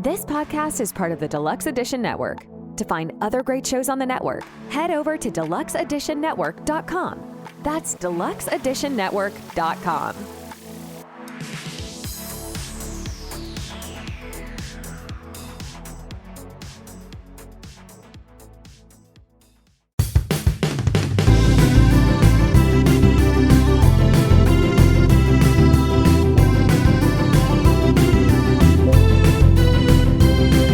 This podcast is part of the Deluxe Edition Network. To find other great shows on the network, head over to deluxeeditionnetwork.com. That's deluxeeditionnetwork.com.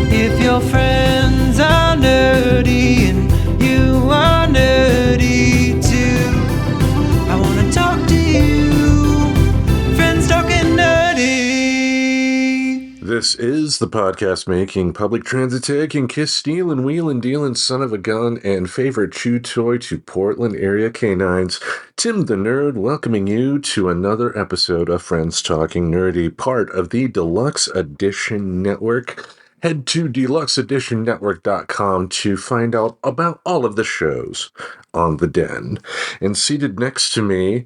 If your friends are nerdy and you are nerdy too, I want to talk to you. Friends talking nerdy. This is the podcast making, public transit taking, kiss stealing, wheeling dealing, son of a gun, and favorite chew toy to Portland area canines. Tim the Nerd welcoming you to another episode of Friends Talking Nerdy, part of the Deluxe Edition Network. Head to deluxeeditionnetwork.com to find out about all of the shows on the Den. And seated next to me,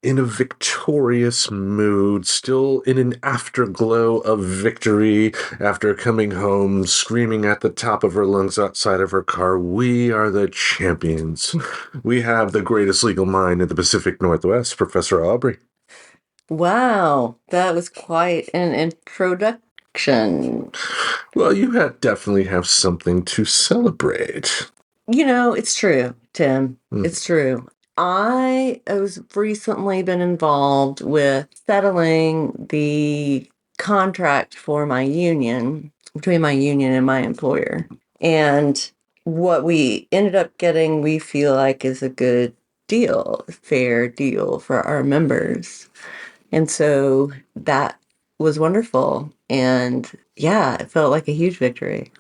in a victorious mood, still in an afterglow of victory after coming home, screaming at the top of her lungs outside of her car, we are the champions. We have the greatest legal mind in the Pacific Northwest, Professor Aubrey. Wow, that was quite an introduction. Well, you definitely have something to celebrate. You know, it's true, Tim. It's true. I have recently been involved with settling the contract for my union, between my union and my employer. And what we ended up getting, we feel like is a good deal, a fair deal for our members. And so that was wonderful. And yeah, it felt like a huge victory.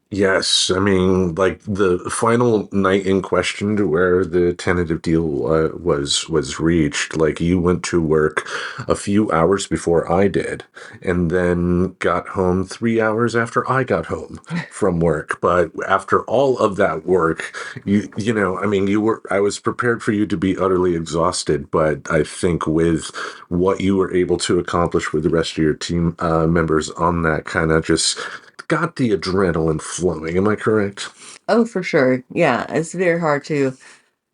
Yes, I mean, like the final night in question to where the tentative deal was reached, like you went to work a few hours before I did, and then got home 3 hours after I got home from work. But after all of that work, you know, I mean, I was prepared for you to be utterly exhausted, but I think with what you were able to accomplish with the rest of your team members on that kind of just got the adrenaline flowing. Am I correct? Oh, for sure. Yeah, it's very hard to.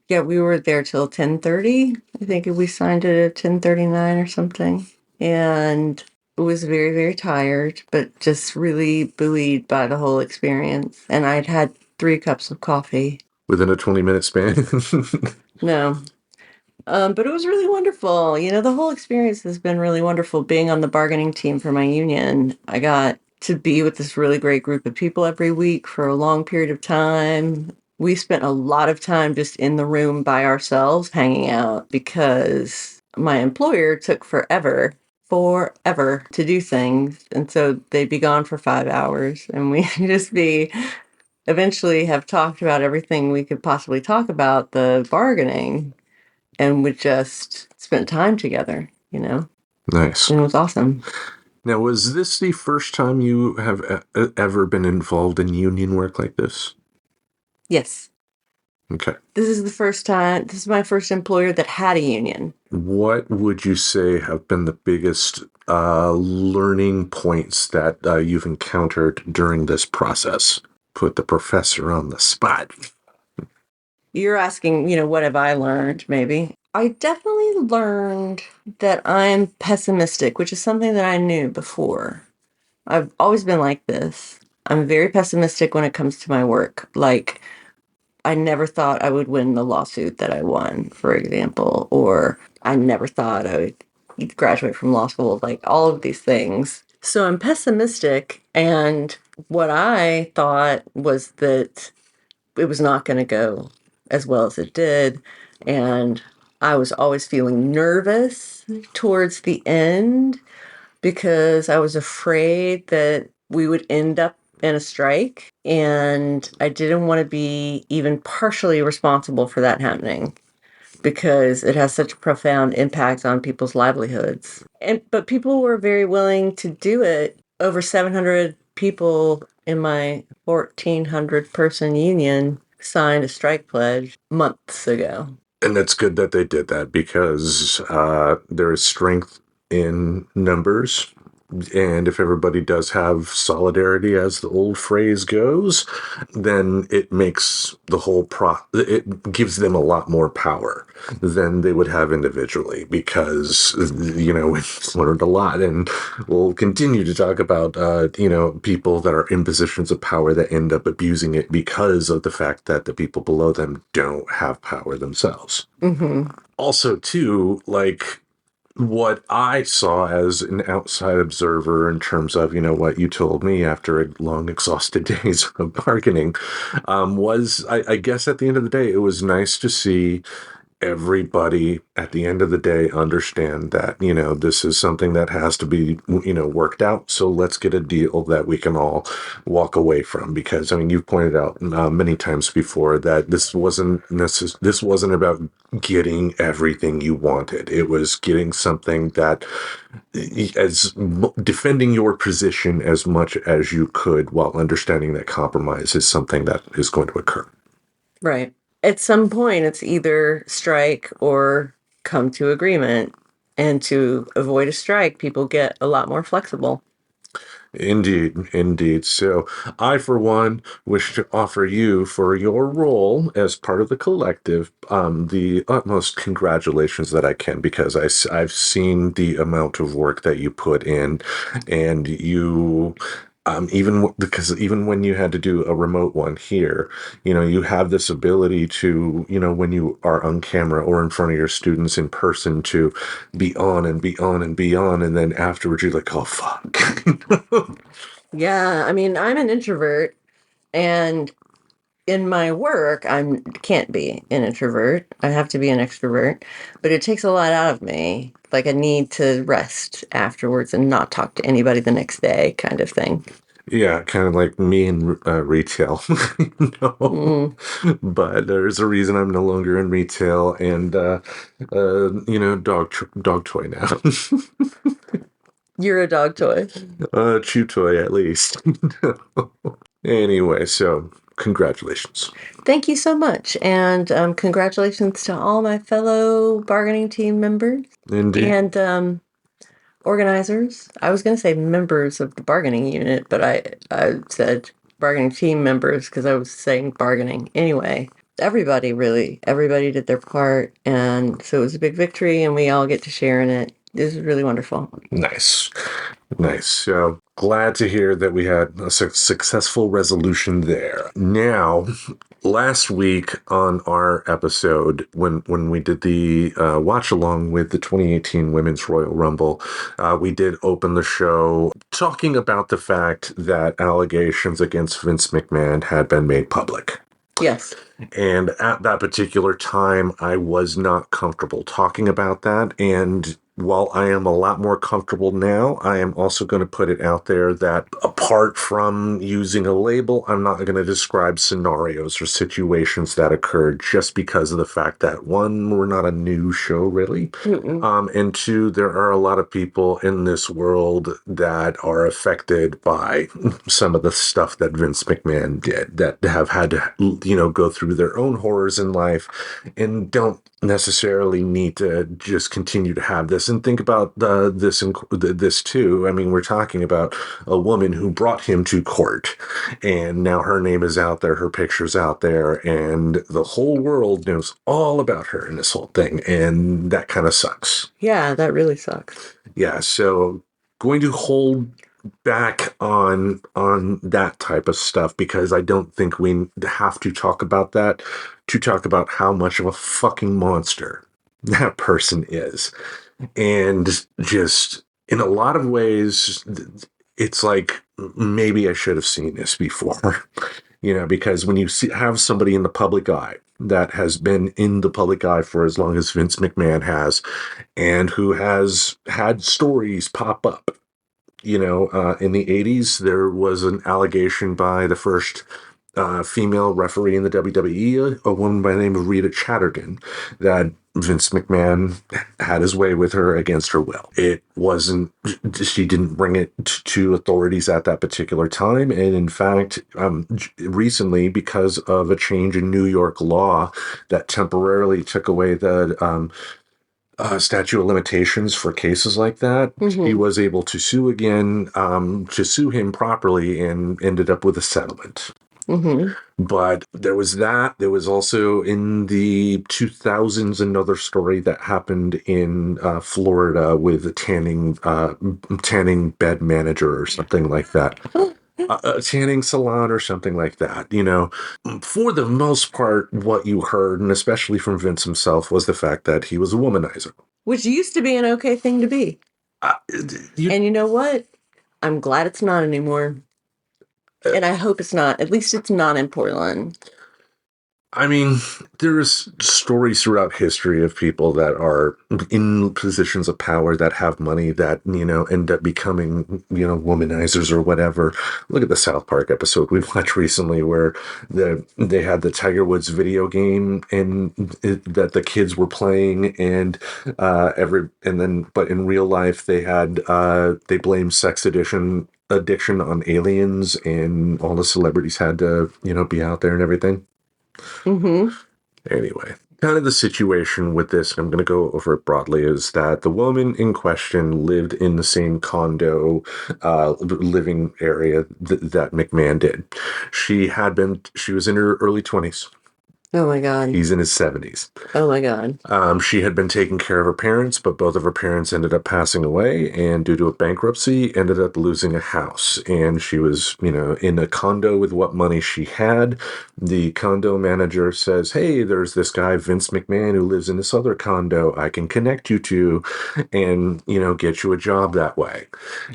Yeah, we were there till 10:30. I think we signed it at 10:39 or something. And was very, very tired, but just really buoyed by the whole experience. And I'd had 3 cups of coffee. Within a 20-minute span? No. But it was really wonderful. You know, the whole experience has been really wonderful. Being on the bargaining team for my union, I got to be with this really great group of people every week for a long period of time. We spent a lot of time just in the room by ourselves hanging out because my employer took forever to do things. And so they'd be gone for 5 hours and we just eventually have talked about everything we could possibly talk about the bargaining and would just spend time together, you know? Nice. And it was awesome. Now, was this the first time you have ever been involved in union work like this? Yes. Okay. This is the first time. This is my first employer that had a union. What would you say have been the biggest learning points that you've encountered during this process? Put the professor on the spot. You're asking, you know, what have I learned, maybe? I definitely learned that I'm pessimistic, which is something that I knew before. I've always been like this. I'm very pessimistic when it comes to my work. Like, I never thought I would win the lawsuit that I won, for example, or I never thought I would graduate from law school, like all of these things. So I'm pessimistic, and what I thought was that it was not going to go as well as it did, and I was always feeling nervous towards the end because I was afraid that we would end up in a strike, and I didn't want to be even partially responsible for that happening because it has such a profound impact on people's livelihoods. But people were very willing to do it. Over 700 people in my 1,400 person union signed a strike pledge months ago. And it's good that they did that because there is strength in numbers And if everybody does have solidarity, as the old phrase goes, then it makes the whole it gives them a lot more power than they would have individually, because, we've learned a lot, and we'll continue to talk about, people that are in positions of power that end up abusing it because of the fact that the people below them don't have power themselves. Mm-hmm. Also, too, like, what I saw as an outside observer in terms of, what you told me after a long, exhausted days of bargaining, was, I guess at the end of the day, it was nice to see everybody at the end of the day understand that, this is something that has to be, worked out. So let's get a deal that we can all walk away from. Because, you've pointed out many times before that this wasn't about getting everything you wanted. It was getting something that, as defending your position as much as you could, while understanding that compromise is something that is going to occur. Right. At some point, it's either strike or come to agreement. And to avoid a strike, people get a lot more flexible. Indeed, indeed. So I, for one, wish to offer you, for your role as part of the collective, the utmost congratulations that I can, because I've seen the amount of work that you put in, and you... because even when you had to do a remote one here, you have this ability to, when you are on camera or in front of your students in person, to be on and be on and be on. And then afterwards, you're like, oh, fuck. Yeah, I'm an introvert, and in my work, can't be an introvert. I have to be an extrovert, but it takes a lot out of me. Like, I need to rest afterwards and not talk to anybody the next day, kind of thing. Yeah, kind of like me in retail. But there's a reason I'm no longer in retail, and dog toy now. You're a dog toy. Chew toy, at least. Anyway, so congratulations. Thank you so much, and congratulations to all my fellow bargaining team members. Indeed. And organizers. I was going to say members of the bargaining unit, but I said bargaining team members because I was saying bargaining. Anyway, everybody did their part, and so it was a big victory, and we all get to share in it. This is really wonderful. Nice. So glad to hear that we had a successful resolution there. Now, last week on our episode, when we did the watch along with the 2018 Women's Royal Rumble, we did open the show talking about the fact that allegations against Vince McMahon had been made public. Yes. And at that particular time, I was not comfortable talking about that. And while I am a lot more comfortable now, I am also going to put it out there that, apart from using a label, I'm not going to describe scenarios or situations that occurred, just because of the fact that, one, we're not a news show, really. And two, there are a lot of people in this world that are affected by some of the stuff that Vince McMahon did, that have had to, go through their own horrors in life, and don't necessarily need to just continue to have this. And think about this too. We're talking about a woman who brought him to court, and now her name is out there, her picture's out there, and the whole world knows all about her in this whole thing, and that kind of sucks. Yeah, that really sucks. Yeah, so going to hold back on that type of stuff, because I don't think we have to talk about that to talk about how much of a fucking monster that person is. And just in a lot of ways, it's like, maybe I should have seen this before. Because when you have somebody in the public eye that has been in the public eye for as long as Vince McMahon has, and who has had stories pop up. In the 80s, there was an allegation by the first female referee in the WWE, a woman by the name of Rita Chatterton, that Vince McMahon had his way with her against her will. It wasn't, she didn't bring it to authorities at that particular time. And in fact, recently, because of a change in New York law that temporarily took away the statute of limitations for cases like that. He was able to sue again, to sue him properly, and ended up with a settlement. But there was that. There was also in the 2000s another story that happened in Florida with a tanning bed manager or something like that. A tanning salon or something like that. For the most part, what you heard, and especially from Vince himself, was the fact that he was a womanizer. Which used to be an okay thing to be. And you know what? I'm glad it's not anymore. And I hope it's not. At least it's not in Portland. I mean, there's stories throughout history of people that are in positions of power that have money that, end up becoming, womanizers or whatever. Look at the South Park episode we watched recently where they had the Tiger Woods video game that the kids were playing but in real life they blamed sex addiction on aliens, and all the celebrities had to, be out there and everything. Anyway, kind of the situation with this, I'm going to go over it broadly, is that the woman in question lived in the same condo living area that McMahon did. She was in her early 20s. Oh my God. He's in his 70s. Oh my God. She had been taking care of her parents, but both of her parents ended up passing away, and due to a bankruptcy, ended up losing a house. And she was, in a condo with what money she had. The condo manager says, "Hey, there's this guy, Vince McMahon, who lives in this other condo I can connect you to and, get you a job that way."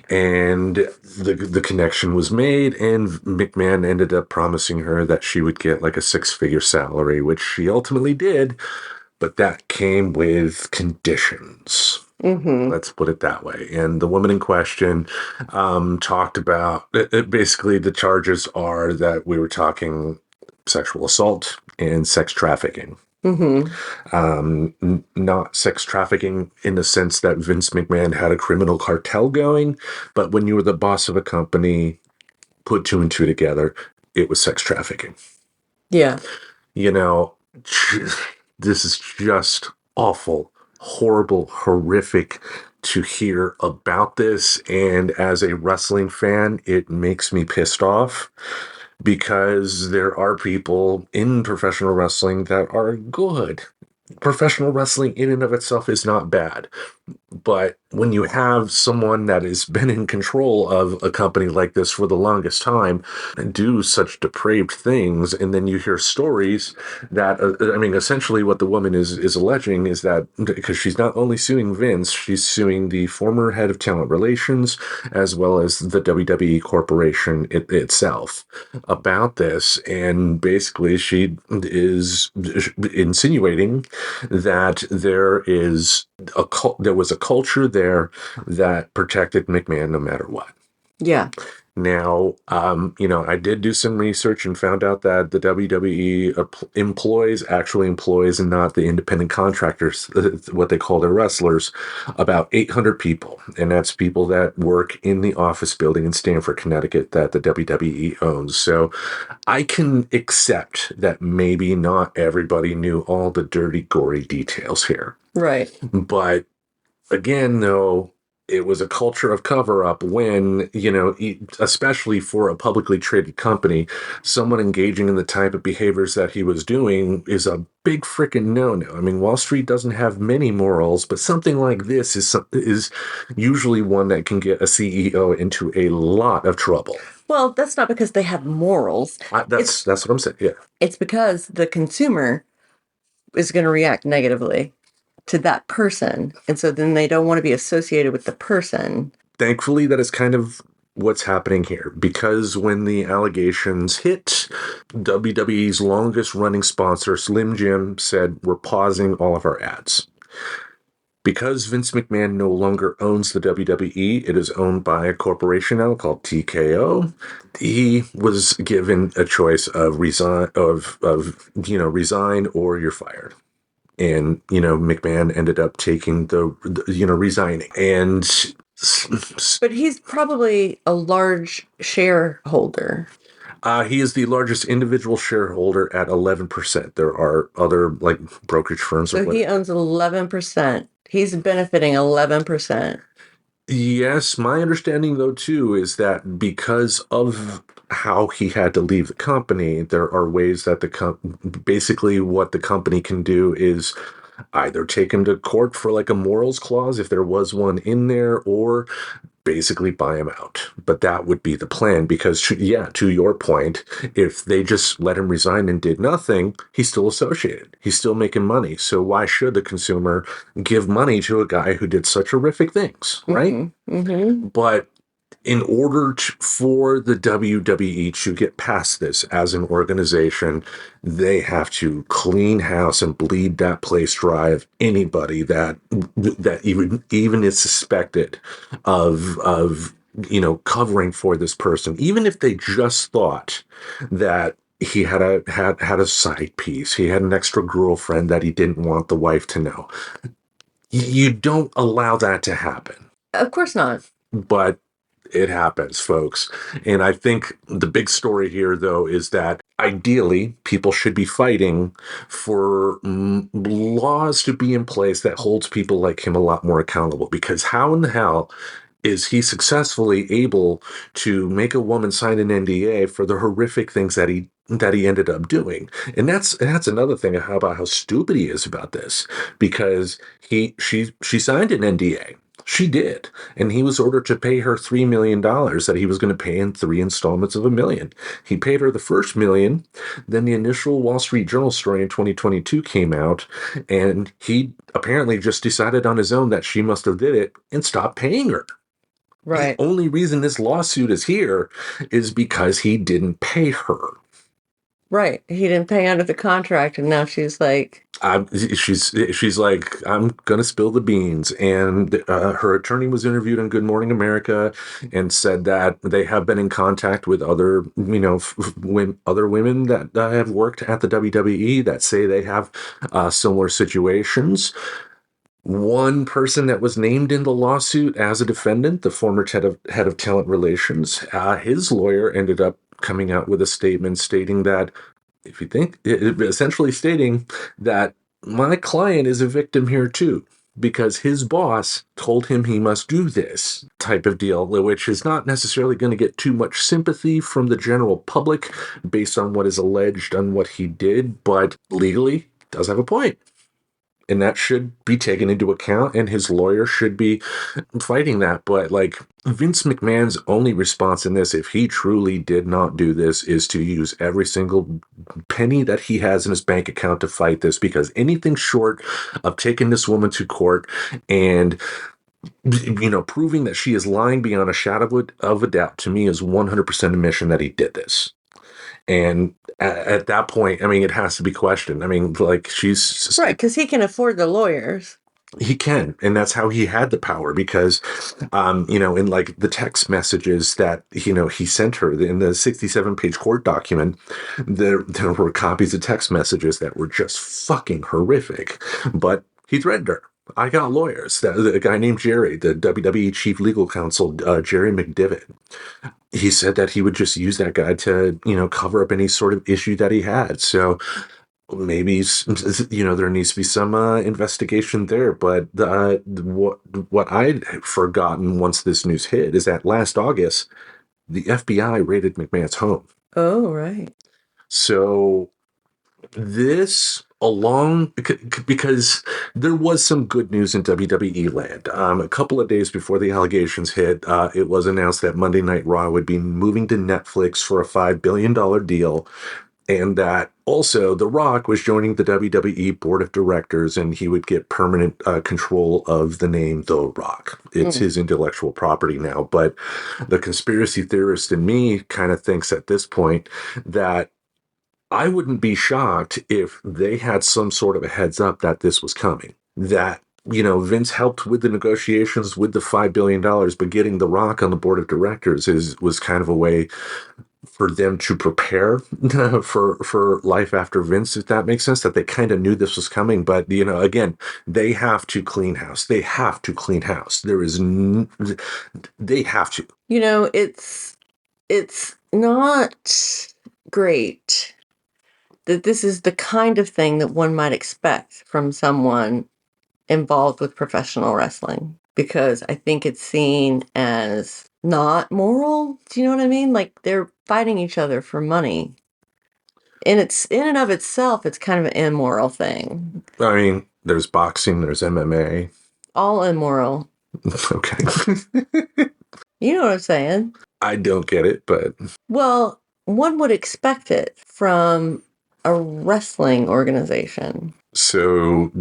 And the connection was made, and McMahon ended up promising her that she would get like a 6-figure salary, which she ultimately did, but that came with conditions. Let's put it that way. And the woman in question talked about, basically the charges are that we were talking sexual assault and sex trafficking. Not sex trafficking in the sense that Vince McMahon had a criminal cartel going, but when you were the boss of a company, put 2 and 2 together, it was sex trafficking. Yeah. This is just awful, horrible, horrific to hear about this. And as a wrestling fan, it makes me pissed off, because there are people in professional wrestling that are good. Professional wrestling in and of itself is not bad. But when you have someone that has been in control of a company like this for the longest time and do such depraved things, and then you hear stories that, essentially what the woman is alleging is that, because she's not only suing Vince, she's suing the former head of talent relations as well as the WWE corporation itself about this. And basically she is insinuating that there was a culture there that protected McMahon no matter what. Yeah. Now, I did do some research and found out that the WWE actually employs, and not the independent contractors, what they call their wrestlers, about 800 people. And that's people that work in the office building in Stamford, Connecticut, that the WWE owns. So I can accept that maybe not everybody knew all the dirty, gory details here. Right. But again, though, it was a culture of cover-up when, especially for a publicly traded company, someone engaging in the type of behaviors that he was doing is a big freaking no-no. I mean, Wall Street doesn't have many morals, but something like this is usually one that can get a CEO into a lot of trouble. Well, that's not because they have morals. That's what I'm saying, yeah. It's because the consumer is going to react negatively to that person. And so then they don't want to be associated with the person. Thankfully, that is kind of what's happening here, because when the allegations hit, WWE's longest running sponsor, Slim Jim, said, "We're pausing all of our ads." Because Vince McMahon no longer owns the WWE, it is owned by a corporation now called TKO. He was given a choice of resign or you're fired. And, McMahon ended up taking resigning. And but he's probably a large shareholder. He is the largest individual shareholder at 11%. There are other brokerage firms. So he owns 11%. He's benefiting 11%. Yes, my understanding though too is that because of how he had to leave the company, there are ways that basically what the company can do is either take him to court for like a morals clause if there was one in there, or basically buy him out. But that would be the plan because, yeah, to your point, if they just let him resign and did nothing, he's still associated. He's still making money. So why should the consumer give money to a guy who did such horrific things, right? But in order for the WWE to get past this as an organization, they have to clean house and bleed that place dry of anybody that even is suspected of covering for this person, even if they just thought that he had a side piece, he had an extra girlfriend that he didn't want the wife to know. You don't allow that to happen. Of course not. But it happens, folks. And I think the big story here, though, is that ideally people should be fighting for laws to be in place that holds people like him a lot more accountable. Because how in the hell is he successfully able to make a woman sign an NDA for the horrific things that he ended up doing? And that's another thing about how stupid he is about this, because she signed an NDA. She did. And he was ordered to pay her $3 million that he was going to pay in 3 installments of $1 million. He paid her the first $1 million. Then the initial Wall Street Journal story in 2022 came out, and he apparently just decided on his own that she must have did it and stopped paying her. Right. The only reason this lawsuit is here is because he didn't pay her. Right. He didn't pay under the contract, and now she's like... She's like, I'm going to spill the beans. And her attorney was interviewed on Good Morning America and said that they have been in contact with other, other women that have worked at the WWE that say they have similar situations. One person that was named in the lawsuit as a defendant, the former head of talent relations, his lawyer ended up coming out with a statement stating that, if you think, essentially stating that my client is a victim here too, because his boss told him he must do this type of deal, which is not necessarily going to get too much sympathy from the general public based on what is alleged on what he did, but legally does have a point. And that should be taken into account, and his lawyer should be fighting that. But like, Vince McMahon's only response in this, if he truly did not do this, is to use every single penny that he has in his bank account to fight this, because anything short of taking this woman to court and proving that she is lying beyond a shadow of a doubt, to me is 100% admission that he did this. And at that point, I mean, it has to be questioned. I mean, like, she's... Right, because he can afford the lawyers. He can, and that's how he had the power, because, in like the text messages that, he sent her in the 67-page court document, there were copies of text messages that were just fucking horrific, but he threatened her. I got lawyers. A guy named Jerry, the WWE chief legal counsel, Jerry McDivitt, he said that he would just use that guy to, cover up any sort of issue that he had. So maybe, there needs to be some investigation there. But what I'd forgotten once this news hit is that last August, the FBI raided McMahon's home. Oh, right. So this, because there was some good news in WWE land. A couple of days before the allegations hit, it was announced that Monday Night Raw would be moving to Netflix for a $5 billion deal, and that also The Rock was joining the WWE board of directors, and he would get permanent control of the name The Rock. It's his intellectual property now. But the conspiracy theorist in me kind of thinks at this point that I wouldn't be shocked if they had some sort of a heads up that this was coming. That, Vince helped with the negotiations with the $5 billion, but getting The Rock on the board of directors was kind of a way for them to prepare for life after Vince, if that makes sense, that they kind of knew this was coming. But, again, they have to clean house. They have to clean house. They have to. It's not great that this is the kind of thing that one might expect from someone involved with professional wrestling because I think it's seen as not moral. Do you know what I mean? Like they're fighting each other for money. And it's in and of itself, it's kind of an immoral thing. I mean, there's boxing, there's MMA. All immoral. Okay. You know what I'm saying? I don't get it, but Well, one would expect it from a wrestling organization. so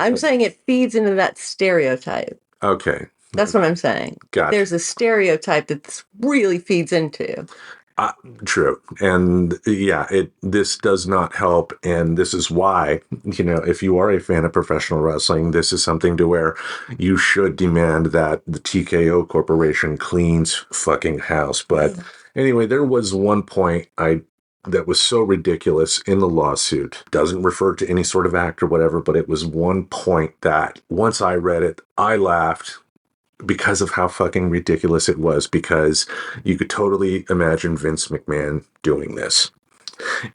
I'm saying it feeds into that stereotype. okay. That's what I'm saying. Gotcha. There's a stereotype that this really feeds into. True. And yeah, this does not help. And this is why, if you are a fan of professional wrestling, this is something to where you should demand that the TKO Corporation cleans fucking house. But anyway, there was one point that was so ridiculous in the lawsuit. Doesn't refer to any sort of act or whatever, but it was one point that once I read it, I laughed because of how fucking ridiculous it was, because you could totally imagine Vince McMahon doing this.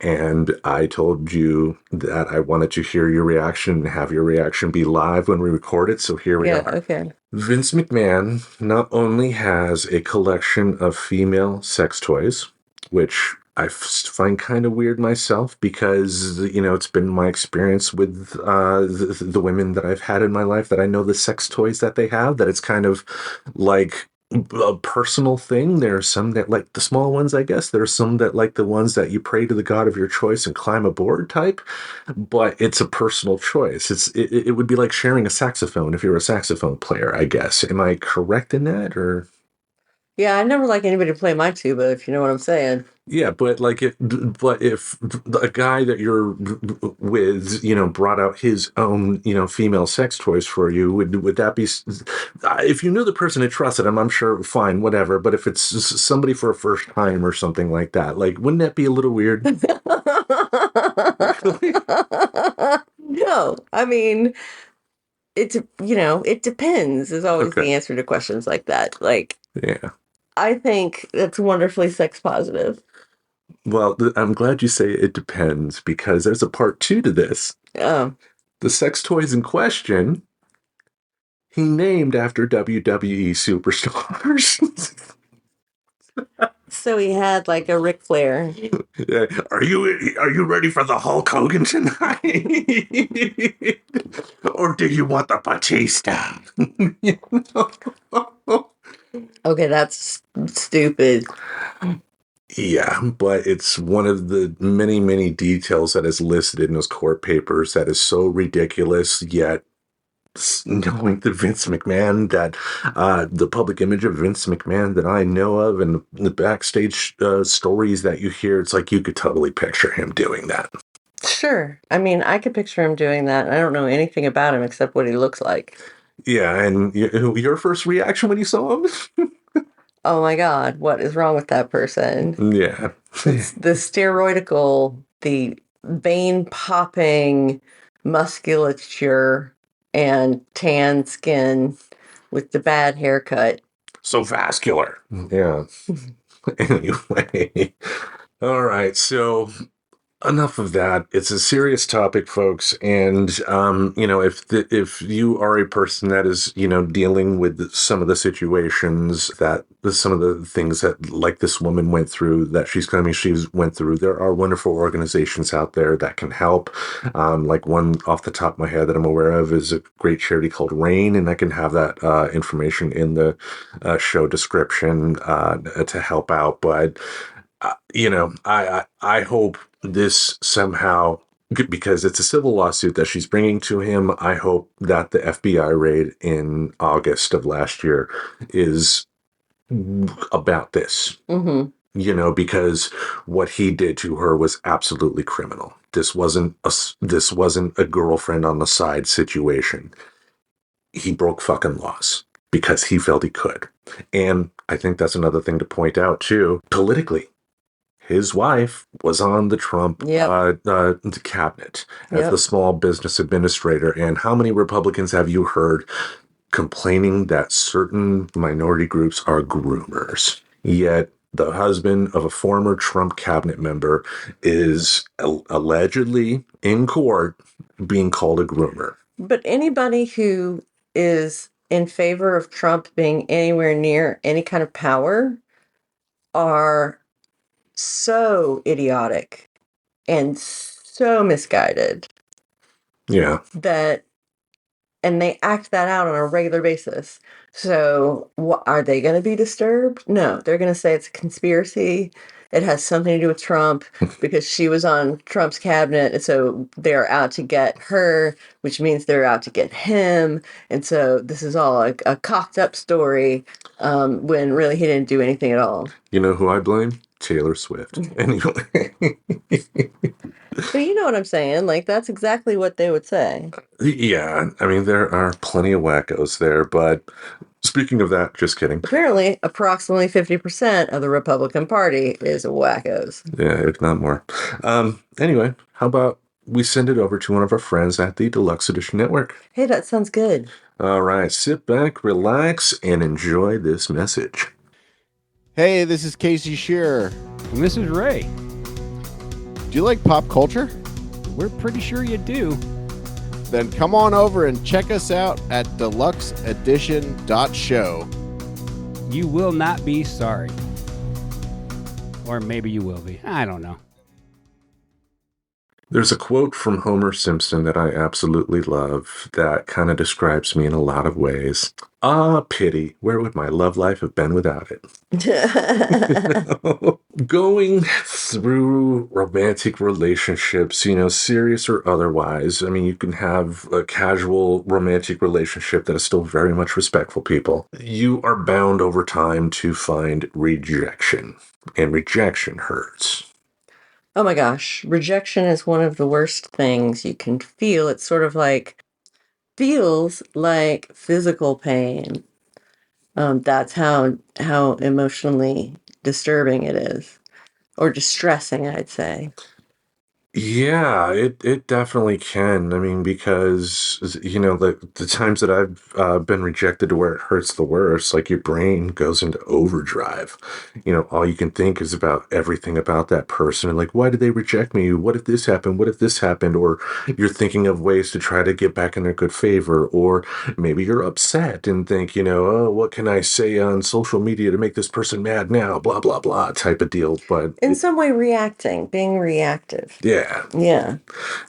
And I told you that I wanted to hear your reaction and have your reaction be live when we record it. So here we are. Okay. Vince McMahon not only has a collection of female sex toys, which I find kind of weird myself because, it's been my experience with the women that I've had in my life that I know the sex toys that they have, that it's kind of like a personal thing. There are some that like the small ones, I guess. There are some that like the ones that you pray to the god of your choice and climb aboard type, but it's a personal choice. It would be like sharing a saxophone if you're a saxophone player, I guess. Am I correct in that, or? Yeah, I never like anybody to play my tuba, if you know what I'm saying. Yeah, but if a guy that you're with, brought out his own, female sex toys for you, would that be, if you knew the person and trusted him, I'm sure, fine, whatever. But if it's somebody for a first time or something like that, like, wouldn't that be a little weird? No, I mean, it depends is always Okay. the answer to questions like that. Like, Yeah. I think that's wonderfully sex positive. Well, I'm glad you say it depends, because there's a part 2 to this. Oh. The sex toys in question, he named after WWE superstars. So he had like a Ric Flair. Are you ready for the Hulk Hogan tonight? Or do you want the Batista? Okay, that's stupid. Yeah, but it's one of the many, many details that is listed in those court papers that is so ridiculous, yet knowing the Vince McMahon that the public image of Vince McMahon that I know of, and the backstage stories that you hear, it's like you could totally picture him doing that. Sure. I mean, I could picture him doing that. I don't know anything about him except what he looks like. Yeah, and your first reaction when you saw him? Oh my God, what is wrong with that person? Yeah. The steroidical, the vein popping musculature and tan skin with the bad haircut. So vascular. Yeah. Anyway. All right. So enough of that. It's a serious topic, folks. And, if you are a person that is, dealing with some of the situations some of the things that like this woman went through, that she went through, there are wonderful organizations out there that can help. Like one off the top of my head that I'm aware of is a great charity called RAIN, and I can have that information in the show description to help out. But I hope this somehow, because it's a civil lawsuit that she's bringing to him, I hope that the FBI raid in August of last year is about this. Mm-hmm. Because what he did to her was absolutely criminal. This wasn't a girlfriend on the side situation. He broke fucking laws because he felt he could. And I think that's another thing to point out too, politically. His wife was on the Trump cabinet as the small business administrator. And how many Republicans have you heard complaining that certain minority groups are groomers? Yet the husband of a former Trump cabinet member is allegedly in court being called a groomer. But anybody who is in favor of Trump being anywhere near any kind of power are so idiotic and so misguided Yeah. that, and they act that out on a regular basis. So, are they going to be disturbed? No, they're going to say it's a conspiracy. It has something to do with Trump because she was on Trump's cabinet, and so they're out to get her, which means they're out to get him. And so this is all a cocked up story, when really he didn't do anything at all. You know who I blame? Taylor Swift. Anyway. But you know what I'm saying? Like, that's exactly what they would say. Yeah, I mean, there are plenty of wackos there, but speaking of that, just kidding. Apparently, approximately 50% of the Republican Party is wackos. Yeah, if not more. Anyway, how about we send it over to one of our friends at the Deluxe Edition Network? Hey, that sounds good. All right, sit back, relax, and enjoy this message. Hey, this is Casey Shearer. And this is Ray. Do you like pop culture? We're pretty sure you do. Then come on over and check us out at deluxeedition.show. You will not be sorry. Or maybe you will be. I don't know. There's a quote from Homer Simpson that I absolutely love that kind of describes me in a lot of ways. Ah, pity, where would my love life have been without it? Going through romantic relationships, serious or otherwise, I mean, you can have a casual romantic relationship that is still very much respectful, people. You are bound over time to find rejection, and rejection hurts. Oh my gosh, rejection is one of the worst things you can feel. It's sort of feels like physical pain. That's how emotionally disturbing it is, or distressing, I'd say. Yeah, it definitely can. I mean, because the times that I've been rejected to where it hurts the worst, like your brain goes into overdrive. All you can think is about everything about that person, and like, why did they reject me? What if this happened? What if this happened? Or you're thinking of ways to try to get back in their good favor, or maybe you're upset and think, oh, what can I say on social media to make this person mad now? Blah blah blah, type of deal. But In some way, being reactive. yeah.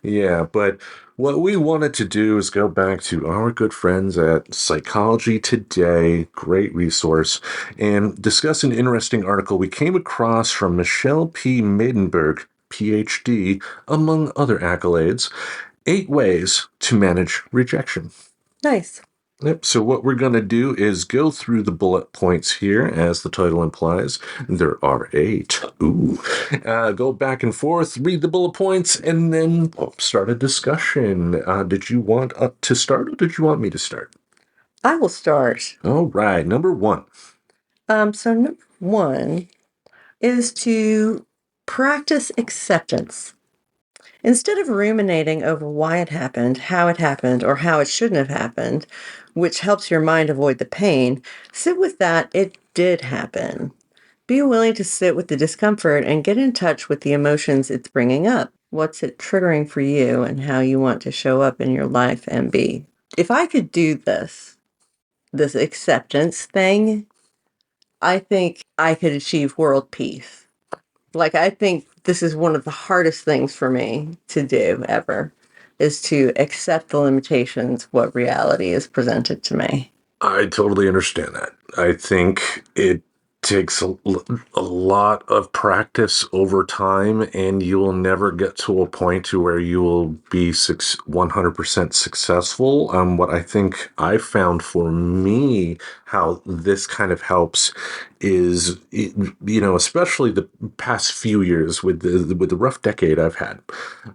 Yeah. But what we wanted to do is go back to our good friends at Psychology Today, great resource, and discuss an interesting article we came across from Michelle P. Maidenberg, PhD, among other accolades, 8 ways to manage rejection. Nice. Yep. So what we're going to do is go through the bullet points here, as the title implies. There are 8. Ooh. Go back and forth, read the bullet points, and then start a discussion. Did you want to start, or did you want me to start? I will start. All right. Number 1. So number 1 is to practice acceptance. Instead of ruminating over why it happened, how it happened, or how it shouldn't have happened, which helps your mind avoid the pain, sit with that it did happen. Be willing to sit with the discomfort and get in touch with the emotions it's bringing up. What's it triggering for you, and how you want to show up in your life and be. If I could do this acceptance thing, I think I could achieve world peace. I think this is one of the hardest things for me to do ever, is to accept the limitations, what reality is presented to me. I totally understand that. I think it takes a lot of practice over time, and you will never get to a point to where you will be 100% successful. What I think I found for me, how this kind of helps is, especially the past few years with the rough decade I've had.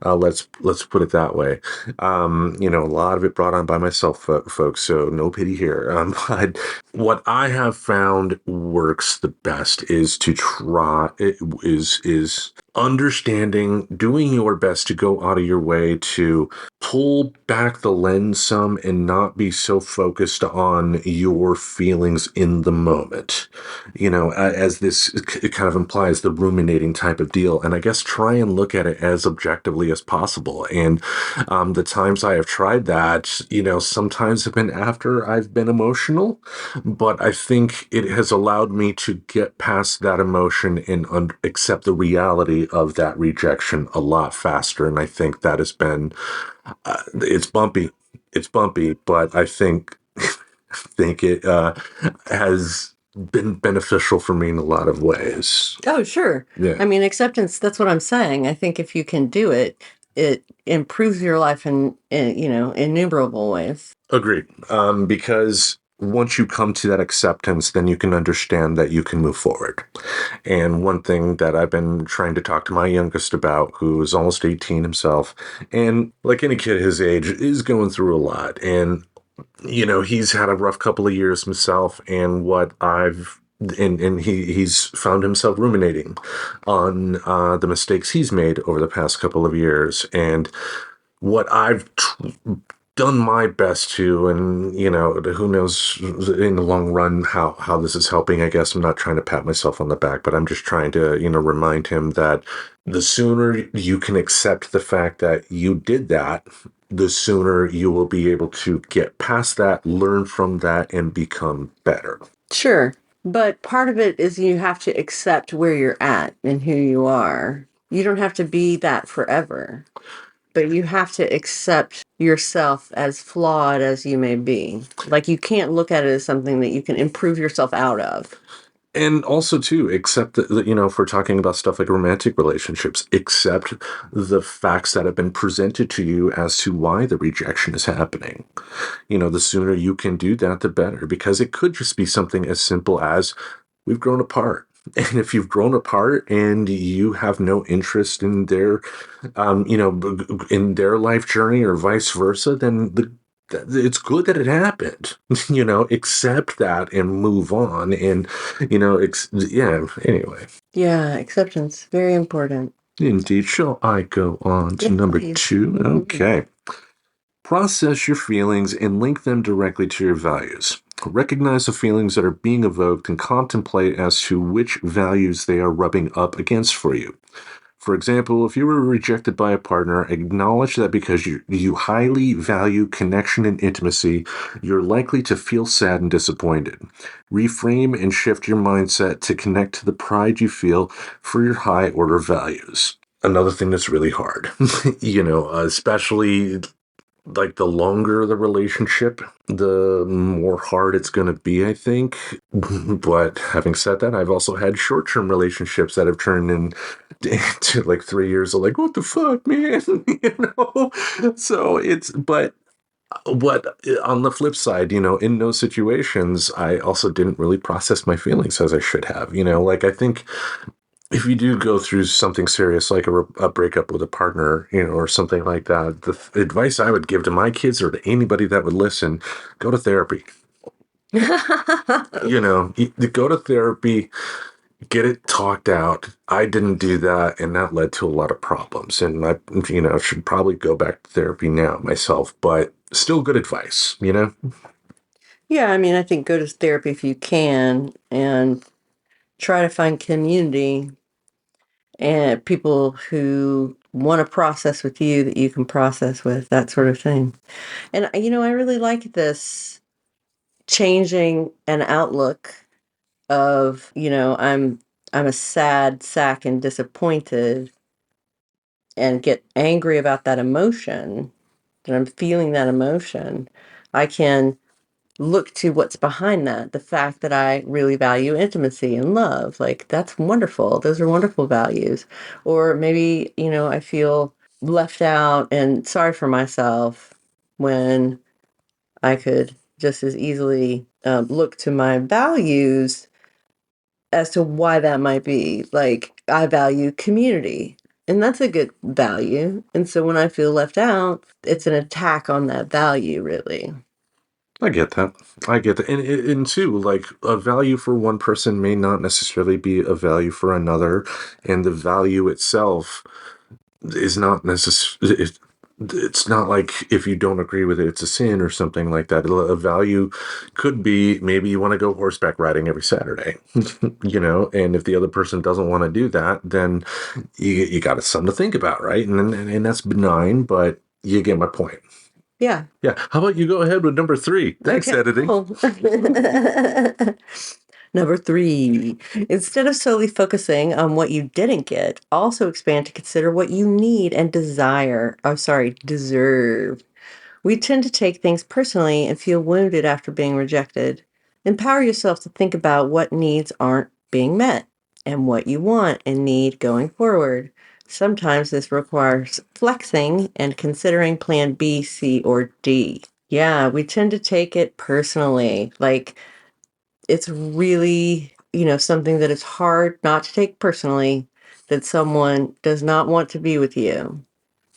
Let's put it that way. A lot of it brought on by myself, folks. So no pity here. But what I have found works the best is to try. Is understanding, doing your best to go out of your way to pull back the lens some and not be so focused on your feelings in the moment, as this it kind of implies the ruminating type of deal. And I guess try and look at it as objectively as possible. And the times I have tried that, sometimes have been after I've been emotional, but I think it has allowed me to get past that emotion and accept the reality of that rejection a lot faster. And I think that has been, it's bumpy. It's bumpy, but I think it has been beneficial for me in a lot of ways. Oh, sure. Yeah. I mean, acceptance, that's what I'm saying. I think if you can do it, it improves your life in innumerable ways. Agreed. Because once you come to that acceptance, then you can understand that you can move forward. And one thing that I've been trying to talk to my youngest about, who is almost 18 himself, and like any kid his age, is going through a lot. And, he's had a rough couple of years himself, and he's found himself ruminating on the mistakes he's made over the past couple of years. And what I've done my best to, and who knows in the long run how this is helping. I guess I'm not trying to pat myself on the back, but I'm just trying to remind him that the sooner you can accept the fact that you did that, the sooner you will be able to get past that, learn from that, and become better. Sure. But part of it is you have to accept where you're at and who you are. You don't have to be that forever, but you have to accept yourself as flawed as you may be. Like, you can't look at it as something that you can improve yourself out of. And also, too, accept that, if we're talking about stuff like romantic relationships, accept the facts that have been presented to you as to why the rejection is happening. The sooner you can do that, the better, because it could just be something as simple as we've grown apart. And if you've grown apart and you have no interest in their, in their life journey or vice versa, then it's good that it happened. Accept that and move on. And, anyway. Yeah, acceptance, very important. Indeed. Shall I go on to Yes, number please. 2? Okay. Process your feelings and link them directly to your values. Recognize the feelings that are being evoked and contemplate as to which values they are rubbing up against for you. For example, if you were rejected by a partner, acknowledge that because you highly value connection and intimacy, you're likely to feel sad and disappointed. Reframe and shift your mindset to connect to the pride you feel for your high order values. Another thing that's really hard, especially like the longer the relationship, the more hard it's going to be, I think. But having said that, I've also had short-term relationships that have turned into like 3 years of like, what the fuck, man? So but what on the flip side, in those situations, I also didn't really process my feelings as I should have. I think if you do go through something serious like a breakup with a partner, or something like that, the advice I would give to my kids or to anybody that would listen, go to therapy. Go to therapy, get it talked out. I didn't do that, and that led to a lot of problems. And I, should probably go back to therapy now myself, but still good advice, Yeah, I mean, I think go to therapy if you can and try to find community and people who want to process with you that you can process with, that sort of thing. And, I really like this changing an outlook of, I'm a sad sack and disappointed and get angry about that emotion, that I'm feeling that emotion. I can look to what's behind that, the fact that I really value intimacy and love. Like, that's wonderful. Those are wonderful values. Or maybe, I feel left out and sorry for myself when I could just as easily look to my values as to why that might be. Like, I value community. And that's a good value. And so when I feel left out, it's an attack on that value, really. I get that. And too, like, a value for one person may not necessarily be a value for another. And the value itself is not necessarily, it's not like if you don't agree with it, it's a sin or something like that. A value could be maybe you want to go horseback riding every Saturday, and if the other person doesn't want to do that, then you got something to think about, right? And that's benign, but you get my point. Yeah. Yeah. How about you go ahead with number 3? Thanks, Okay. editing. Cool. Number 3, instead of solely focusing on what you didn't get, also expand to consider what you need and deserve. We tend to take things personally and feel wounded after being rejected. Empower yourself to think about what needs aren't being met and what you want and need going forward. Sometimes this requires flexing and considering plan B, C, or D. Yeah, we tend to take it personally. Like, it's really, something that is hard not to take personally that someone does not want to be with you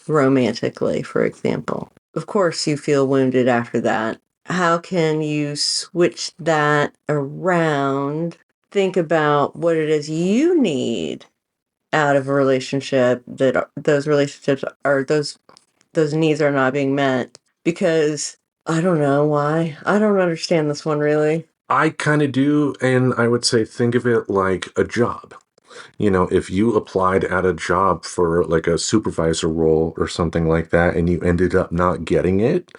romantically, for example. Of course, you feel wounded after that. How can you switch that around? Think about what it is you need out of a relationship that those relationships are those needs are not being met, because I don't know why. I don't understand this one really. I kind of do, and I would say think of it like a job. If you applied at a job for like a supervisor role or something like that, and you ended up not getting it,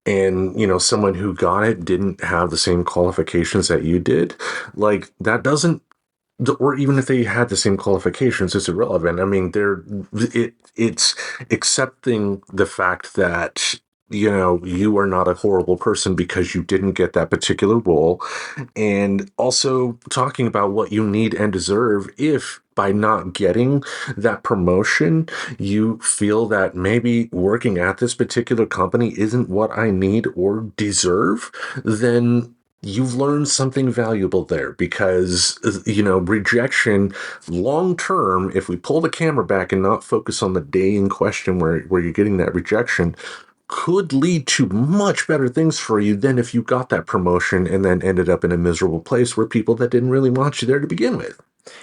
and someone who got it didn't have the same qualifications that you did, like that doesn't, or even if they had the same qualifications, it's irrelevant. I mean, it's accepting the fact that you are not a horrible person because you didn't get that particular role, and also talking about what you need and deserve if by not getting that promotion, you feel that maybe working at this particular company isn't what I need or deserve, then you've learned something valuable there, because, rejection long term, if we pull the camera back and not focus on the day in question where you're getting that rejection, could lead to much better things for you than if you got that promotion and then ended up in a miserable place where people that didn't really want you there to begin with.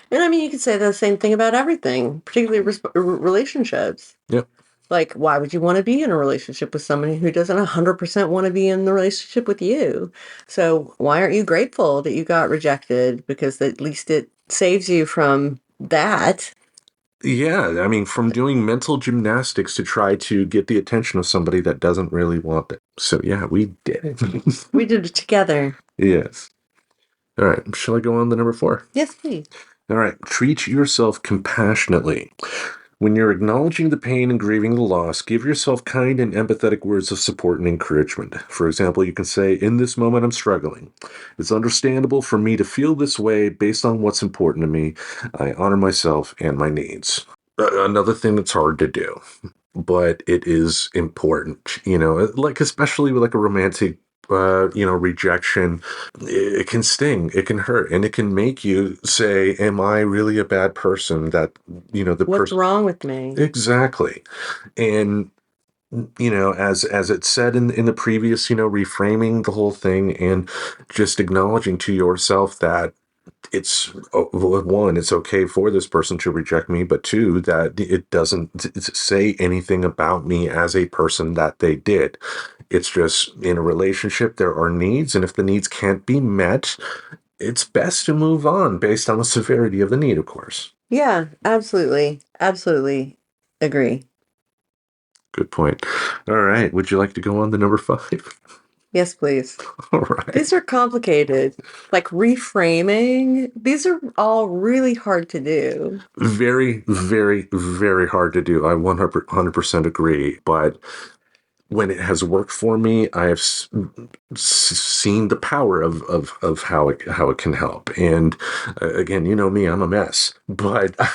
And I mean, you could say the same thing about everything, particularly relationships. Yep. Like, why would you want to be in a relationship with somebody who doesn't 100% want to be in the relationship with you? So why aren't you grateful that you got rejected? Because at least it saves you from that. Yeah, I mean, from doing mental gymnastics to try to get the attention of somebody that doesn't really want it. So yeah, we did it. We did it together. Yes. All right, shall I go on to number 4? Yes, please. All right, treat yourself compassionately. When you're acknowledging the pain and grieving the loss, give yourself kind and empathetic words of support and encouragement. For example, you can say, "In this moment, I'm struggling. It's understandable for me to feel this way based on what's important to me. I honor myself and my needs." Another thing that's hard to do, but it is important, like especially with like a romantic rejection, it can sting, it can hurt, and it can make you say, am I really a bad person that, the What's person. wrong with me? Exactly. And, as it said in the previous, reframing the whole thing and just acknowledging to yourself that it's, one, it's okay for this person to reject me, but two, that it doesn't say anything about me as a person that they did. It's just, in a relationship, there are needs, and if the needs can't be met, it's best to move on based on the severity of the need, of course. Yeah, absolutely. Absolutely agree. Good point. All right. Would you like to go on to number 5? Yes, please. All right. These are complicated. Like reframing, these are all really hard to do. Very, very, very hard to do. I 100% agree. But when it has worked for me, I have seen the power of how it can help. And again, you know me, I'm a mess, but I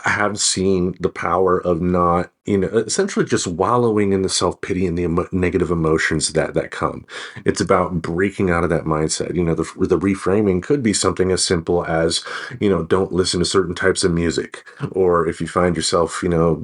have seen the power of not, essentially just wallowing in the self-pity and the negative emotions that come. It's about breaking out of that mindset. The reframing could be something as simple as, don't listen to certain types of music, or if you find yourself,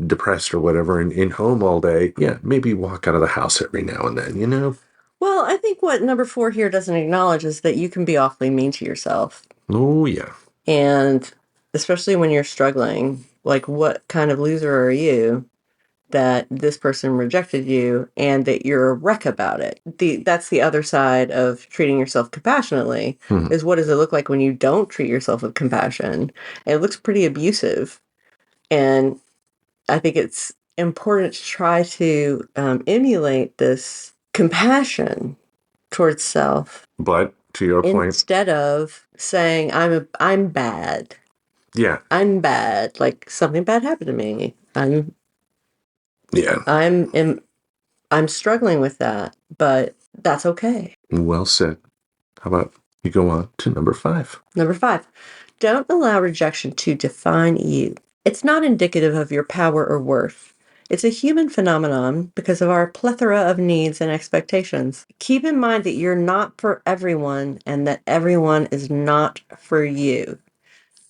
depressed or whatever, in home all day, yeah, maybe walk out of the house every now and then. Well, I think what number 4 here doesn't acknowledge is that you can be awfully mean to yourself. Oh, yeah. And especially when you're struggling, like, what kind of loser are you that this person rejected you and that you're a wreck about it. That's the other side of treating yourself compassionately, is what does it look like when you don't treat yourself with compassion? And it looks pretty abusive. And I think it's important to try to emulate this compassion towards self. But to your point, Instead of saying I'm bad. yeah, I'm bad. Like something bad happened to me. I'm struggling with that, but that's okay. Well said. How about you go on to number 5? Number 5, don't allow rejection to define you. It's not indicative of your power or worth. It's a human phenomenon because of our plethora of needs and expectations. Keep in mind that you're not for everyone and that everyone is not for you.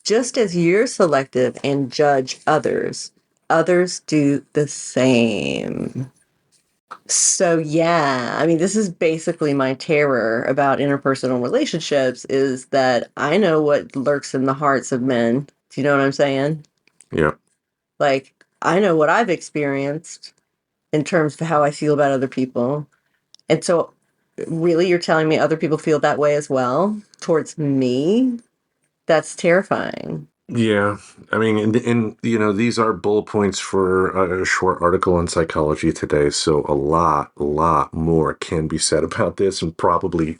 Just as you're selective and judge others, others do the same. So yeah, I mean, this is basically my terror about interpersonal relationships, is that I know what lurks in the hearts of men. Do you know what I'm saying? Yeah. Like, I know what I've experienced in terms of how I feel about other people. And so really you're telling me other people feel that way as well towards me? That's terrifying. Yeah, I mean, and these are bullet points for a short article on Psychology Today, so a lot more can be said about this, and probably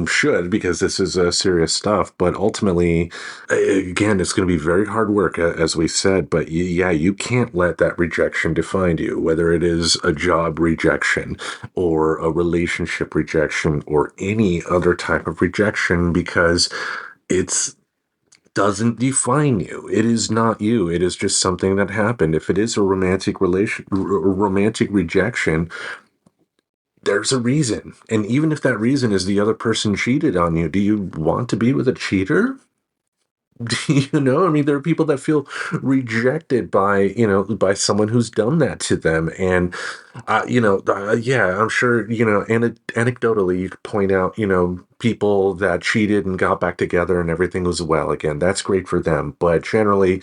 should, because this is serious stuff. But ultimately, again, it's going to be very hard work, as we said. But you can't let that rejection define you, whether it is a job rejection or a relationship rejection or any other type of rejection, because it's doesn't define you. It is not you. It is just something that happened. If it is a romantic rejection, there's a reason. And even if that reason is the other person cheated on you, do you want to be with a cheater? I mean, there are people that feel rejected by someone who's done that to them. And, yeah, I'm sure, anecdotally, you could point out, people that cheated and got back together and everything was well again. That's great for them. But generally,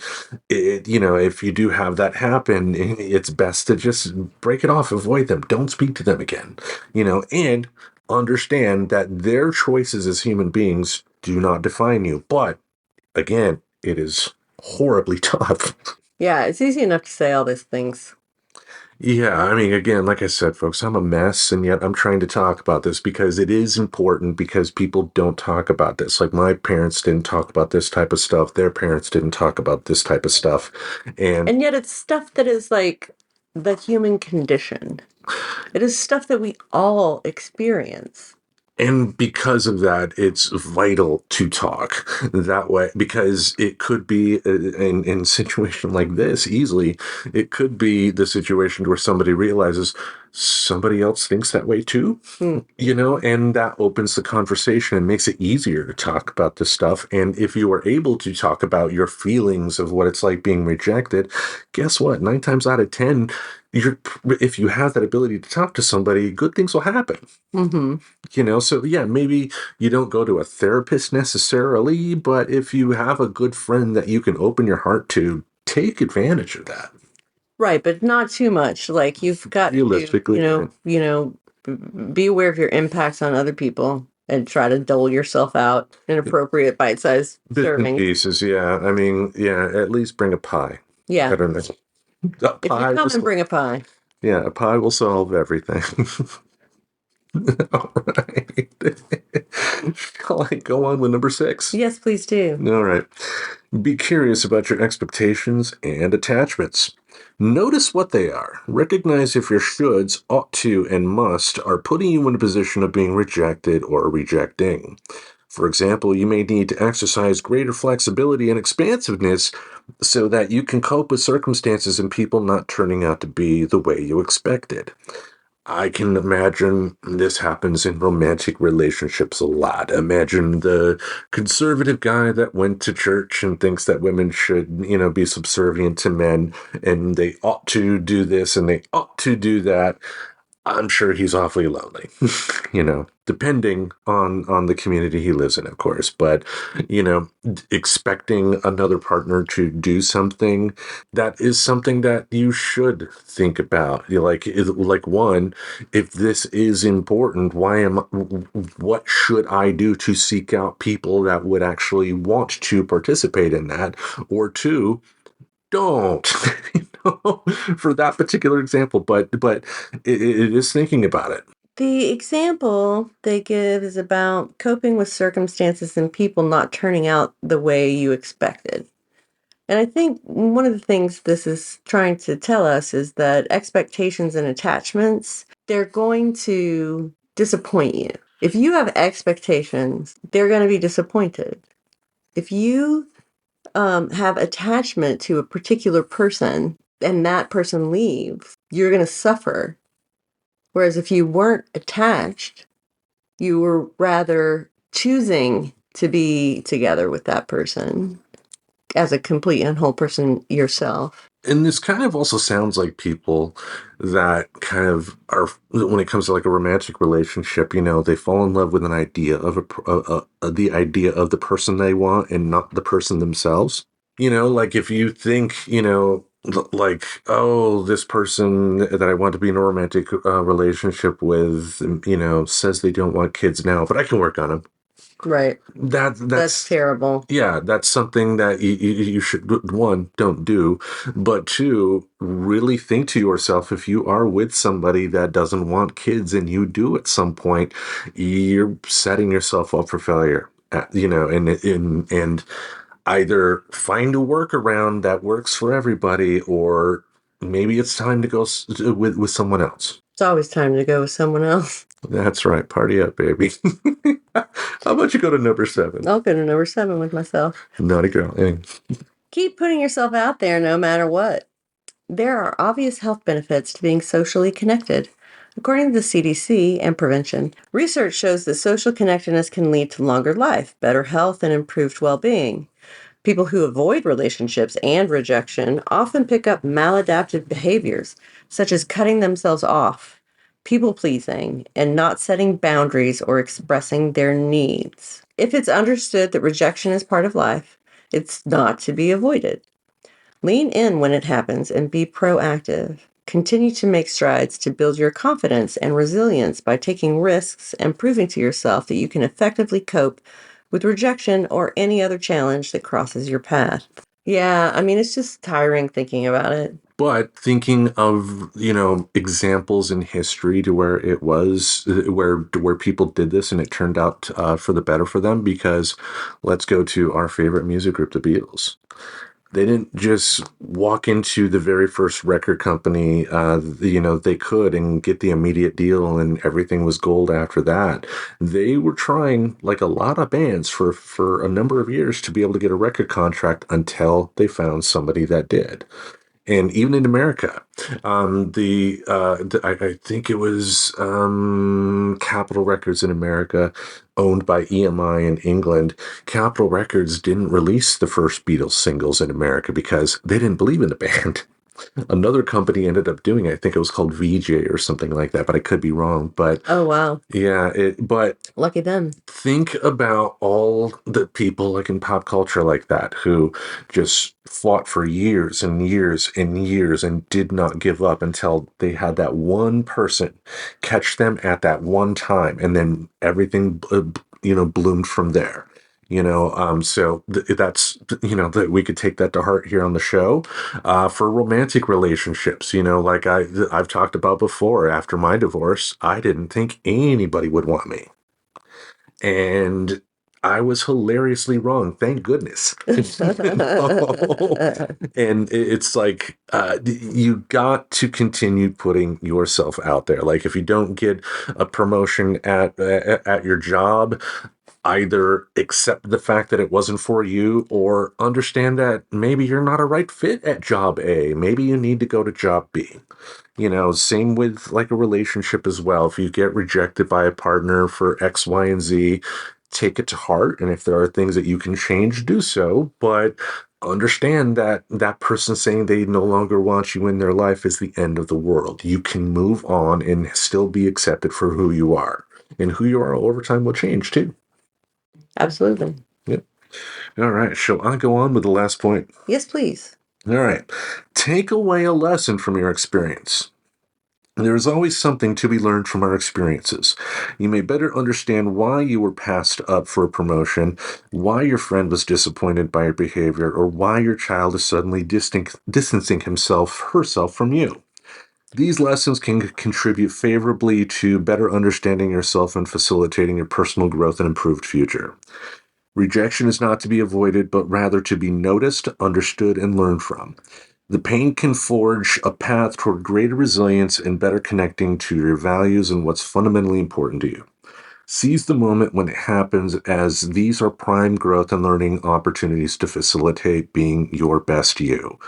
if you do have that happen, it's best to just break it off, avoid them, don't speak to them again, and understand that their choices as human beings do not define you. But again, it is horribly tough. Yeah, it's easy enough to say all these things. Yeah, I mean, again, like I said, folks, I'm a mess, and yet I'm trying to talk about this because it is important, because people don't talk about this. Like, my parents didn't talk about this type of stuff. Their parents didn't talk about this type of stuff. And yet it's stuff that is like the human condition. It is stuff that we all experience. And because of that, it's vital to talk that way, because it could be in a situation like this, easily, it could be the situation where somebody realizes somebody else thinks that way too, and that opens the conversation and makes it easier to talk about this stuff. And if you are able to talk about your feelings of what it's like being rejected, guess what? 9 times out of 10, if you have that ability to talk to somebody, good things will happen. So yeah, maybe you don't go to a therapist necessarily, but if you have a good friend that you can open your heart to, take advantage of that. Right, but not too much. Like, you've got Realistically, to, be aware of your impacts on other people and try to dole yourself out in appropriate bite-sized bits and servings. pieces. Yeah, I mean, yeah, at least bring a pie. Yeah. I don't know. A If pie you come will and bring a pie. Yeah, a pie will solve everything. All right. Shall I go on with number 6? Yes, please do. All right. Be curious about your expectations and attachments. Notice what they are. Recognize if your shoulds, ought to, and must are putting you in a position of being rejected or rejecting. For example, you may need to exercise greater flexibility and expansiveness so that you can cope with circumstances and people not turning out to be the way you expected. I can imagine this happens in romantic relationships a lot. Imagine the conservative guy that went to church and thinks that women should, be subservient to men, and they ought to do this and they ought to do that. I'm sure he's awfully lonely, depending on the community he lives in, of course. But, expecting another partner to do something, that is something that you should think about. Like one, if this is important, what should I do to seek out people that would actually want to participate in that? Or two, don't for that particular example, but it is thinking about it. The example they give is about coping with circumstances and people not turning out the way you expected. And I think one of the things this is trying to tell us is that expectations and attachments, they're going to disappoint you. If you have expectations, they're going to be disappointed. If you have attachment to a particular person and that person leaves, you're going to suffer. Whereas if you weren't attached, you were rather choosing to be together with that person as a complete and whole person yourself. And this kind of also sounds like people that kind of are, when it comes to like a romantic relationship, they fall in love with an idea of the idea of the person they want and not the person themselves. Like if you think, like, oh, this person that I want to be in a romantic relationship with, says they don't want kids now, but I can work on them. Right. That's terrible. Yeah, that's something that you should, one, don't do, but two, really think to yourself, if you are with somebody that doesn't want kids and you do at some point, you're setting yourself up for failure. And either find a workaround that works for everybody, or maybe it's time to go with someone else. It's always time to go with someone else. That's right. Party up, baby. How about you go to number 7? I'll go to number 7 with myself. Naughty girl. Hey. Keep putting yourself out there no matter what. There are obvious health benefits to being socially connected. According to the CDC and prevention, research shows that social connectedness can lead to longer life, better health, and improved well-being. People who avoid relationships and rejection often pick up maladaptive behaviors, such as cutting themselves off, people-pleasing, and not setting boundaries or expressing their needs. If it's understood that rejection is part of life, it's not to be avoided. Lean in when it happens and be proactive. Continue to make strides to build your confidence and resilience by taking risks and proving to yourself that you can effectively cope with rejection or any other challenge that crosses your path. Yeah, it's just tiring thinking about it. But thinking of, examples in history to where it was, where people did this and it turned out for the better for them, because let's go to our favorite music group, the Beatles. They didn't just walk into the very first record company, they could and get the immediate deal and everything was gold after that. They were trying, like a lot of bands, for a number of years to be able to get a record contract until they found somebody that did. And even in America, I think it was Capitol Records in America, owned by EMI in England. Capitol Records didn't release the first Beatles singles in America because they didn't believe in the band. Another company ended up doing it. I think it was called VJ or something like that, but I could be wrong. But oh, wow. Yeah, but lucky them. Think about all the people like in pop culture like that who just fought for years and years and years and did not give up until they had that one person catch them at that one time, and then everything bloomed from there. So that's, that we could take that to heart here on the show. For romantic relationships, like I've talked about before, after my divorce, I didn't think anybody would want me. And I was hilariously wrong. Thank goodness. And it's like, you got to continue putting yourself out there. Like if you don't get a promotion at your job, either accept the fact that it wasn't for you, or understand that maybe you're not a right fit at job A. Maybe you need to go to job B. Same with like a relationship as well. If you get rejected by a partner for X, Y, and Z, take it to heart. And if there are things that you can change, do so. But understand that that person saying they no longer want you in their life is the end of the world. You can move on and still be accepted for who you are. And who you are over time will change too. Absolutely. Yep. All right. Shall I go on with the last point? Yes, please. All right. Take away a lesson from your experience. There is always something to be learned from our experiences. You may better understand why you were passed up for a promotion, why your friend was disappointed by your behavior, or why your child is suddenly distancing herself from you. These lessons can contribute favorably to better understanding yourself and facilitating your personal growth and improved future. Rejection is not to be avoided, but rather to be noticed, understood, and learned from. The pain can forge a path toward greater resilience and better connecting to your values and what's fundamentally important to you. Seize the moment when it happens, as these are prime growth and learning opportunities to facilitate being your best you.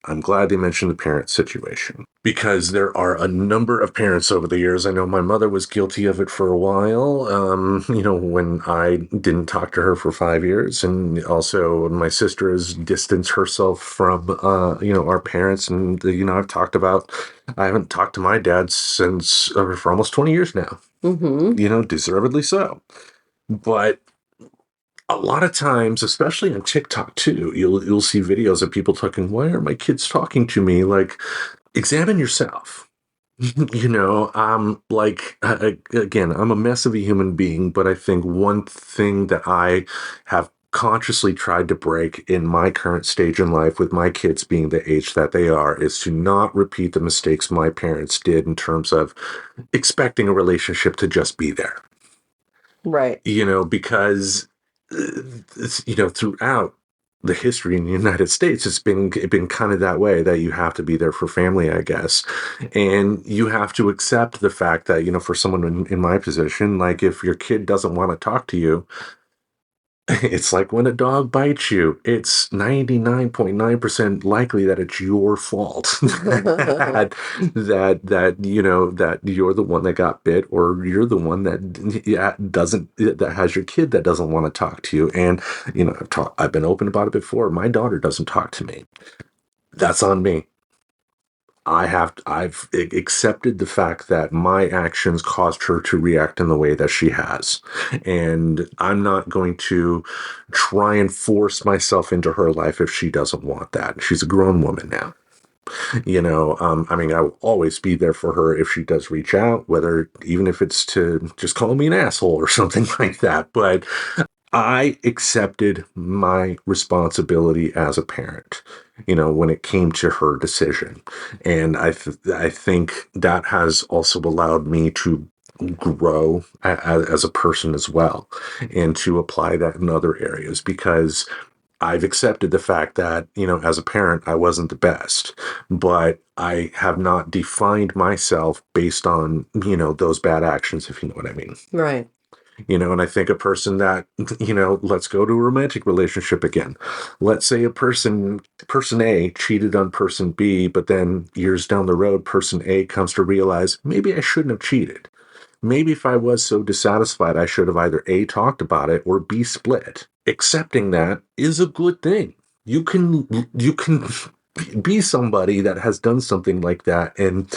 I'm glad they mentioned the parent situation, because there are a number of parents over the years. I know my mother was guilty of it for a while, when I didn't talk to her for 5 years. And also my sister has distanced herself from, our parents. And, I haven't talked to my dad since for almost 20 years now, deservedly so. But a lot of times, especially on TikTok too, you'll see videos of people talking, why are my kids talking to me? Like, examine yourself. Again, I'm a mess of a human being, but I think one thing that I have consciously tried to break in my current stage in life, with my kids being the age that they are, is to not repeat the mistakes my parents did in terms of expecting a relationship to just be there. Right. Because throughout the history in the United States, it's been kind of that way, that you have to be there for family, I guess. And you have to accept the fact that, for someone in my position, like, if your kid doesn't want to talk to you, it's like when a dog bites you, it's 99.9% likely that it's your fault. that you're the one that got bit, or you're the one that has your kid that doesn't want to talk to you. And, I've been open about it before. My daughter doesn't talk to me. That's on me. I've accepted the fact that my actions caused her to react in the way that she has. And I'm not going to try and force myself into her life if she doesn't want that. She's a grown woman now. I will always be there for her if she does reach out, even if it's to just call me an asshole or something like that. But I accepted my responsibility as a parent, when it came to her decision. And I think that has also allowed me to grow as a person as well, and to apply that in other areas, because I've accepted the fact that, as a parent, I wasn't the best, but I have not defined myself based on, those bad actions, if you know what I mean. Right. And I think a person that, let's go to a romantic relationship again. Let's say person A cheated on person B, but then years down the road, person A comes to realize, maybe I shouldn't have cheated. Maybe if I was so dissatisfied, I should have either A, talked about it, or B, split. Accepting that is a good thing. You can be somebody that has done something like that, and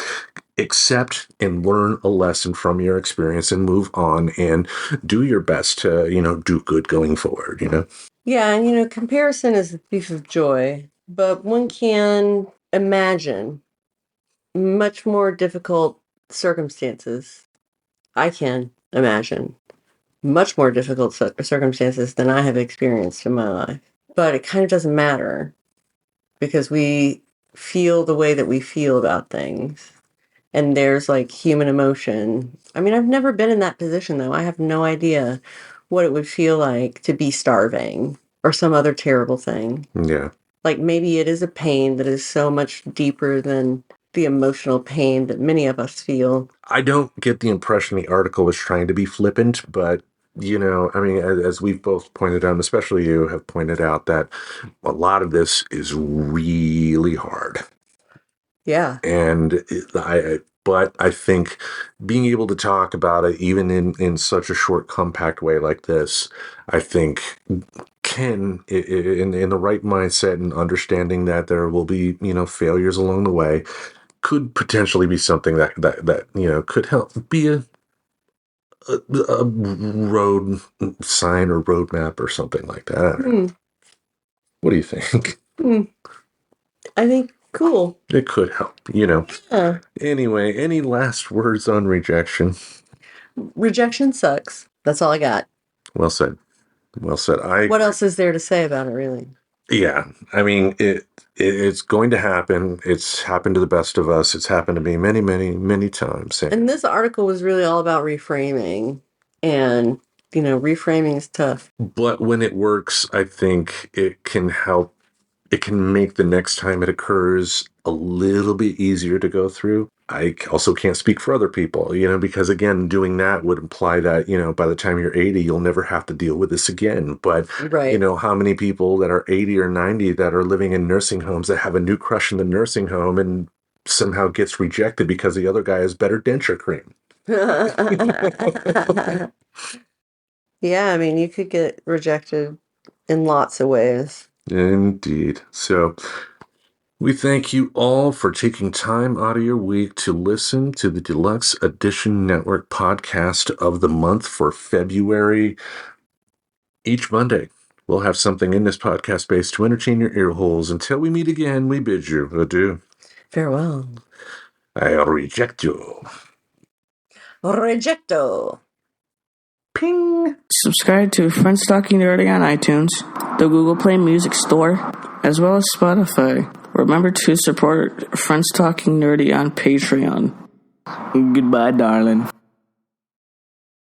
accept and learn a lesson from your experience, and move on and do your best to, do good going forward, Yeah, and comparison is the thief of joy, but one can imagine much more difficult circumstances. I can imagine much more difficult circumstances than I have experienced in my life. But it kind of doesn't matter, because we feel the way that we feel about things. And there's like human emotion. I mean, I've never been in that position, though. I have no idea what it would feel like to be starving or some other terrible thing. Yeah. Like, maybe it is a pain that is so much deeper than the emotional pain that many of us feel. I don't get the impression the article was trying to be flippant, but, as we've both pointed out, especially you have pointed out, that a lot of this is really hard. Yeah. And but I think being able to talk about it, even in such a short, compact way like this, I think can, in the right mindset and understanding that there will be, failures along the way, could potentially be something that could help be a road sign or roadmap or something like that. I don't know. What do you think? I think cool. It could help, Yeah. Anyway, any last words on rejection? Rejection sucks. That's all I got. Well said. Well said. What else is there to say about it, really? Yeah, I mean, it's going to happen. It's happened to the best of us. It's happened to me many, many, many times. And this article was really all about reframing. And, reframing is tough. But when it works, I think it can help. It can make the next time it occurs a little bit easier to go through. I also can't speak for other people, because again, doing that would imply that, by the time you're 80, you'll never have to deal with this again. But, right. How many people that are 80 or 90 that are living in nursing homes that have a new crush in the nursing home and somehow gets rejected because the other guy has better denture cream? Yeah, I mean, you could get rejected in lots of ways. Indeed. So we thank you all for taking time out of your week to listen to the Deluxe Edition Network podcast of the month for February. Each Monday, we'll have something in this podcast space to entertain your ear holes. Until we meet again, we bid you adieu. Farewell. I reject you. Rejecto. Ping. Subscribe to Friends Talking Nerdy on iTunes, the Google Play Music Store, as well as Spotify. Remember to support Friends Talking Nerdy on Patreon. Goodbye, darling.